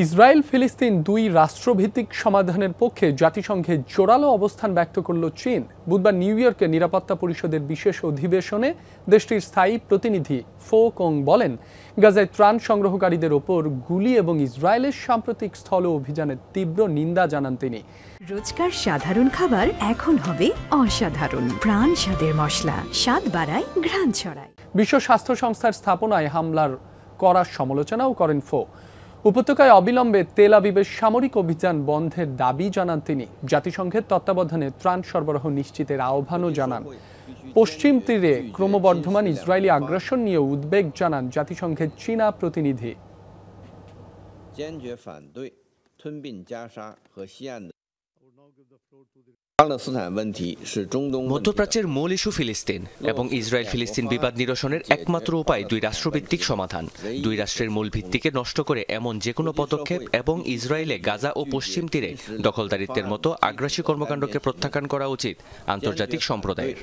Israel ফিলিস্তিন দুই রাষ্ট্রভিত্তিক সমাধানের পক্ষে জাতিসংঘে জোরালো অবস্থান ব্যক্ত করল চীন। বুধবার নিউ ইয়র্কে নিরাপত্তা পরিষদের বিশেষ অধিবেশনে দেশটির স্থায়ী প্রতিনিধি ফো কোং বলেন, গাজায় ত্রাণ সংগ্রহকারীদের ওপর গুলি এবং ইসরায়েলের সাম্প্রতিক স্থল অভিযানের তীব্র নিন্দা জানান তিনি। রোজকার সাধারণ খাবার এখন হবে অসাধারণ। প্রাণ স্বাদের মশলা, স্বাদ বাড়ায়, ঘ্রাণ ছড়ায়। বিশ্ব স্বাস্থ্য সংস্থার স্থাপনায় হামলার কড়া সমালোচনাও করেন ফো। উপত্যকায় অবিলম্বে তেল আবিবের সামরিক অভিযান বন্ধের দাবি জানান তিনি। জাতিসংঘের তত্ত্বাবধানে ত্রাণ সরবরাহ নিশ্চিতের আহ্বানও জানান। পশ্চিম তীরে ক্রমবর্ধমান ইসরায়েলি আগ্রাসন নিয়ে উদ্বেগ জানান জাতিসংঘের চীনা প্রতিনিধি। মধ্যপ্রাচ্যের মূল ইস্যু ফিলিস্তিন এবং ইসরায়েল ফিলিস্তিন বিবাদ নিরসনের একমাত্র উপায় দুই রাষ্ট্রভিত্তিক সমাধান। দুই রাষ্ট্রের মূল ভিত্তিকে নষ্ট করে এমন যে কোনো পদক্ষেপ এবং ইসরায়েলে গাজা ও পশ্চিম তীরে দখলদারিত্বের মতো আগ্রাসী কর্মকাণ্ডকে প্রত্যাখ্যান করা উচিত আন্তর্জাতিক সম্প্রদায়ের।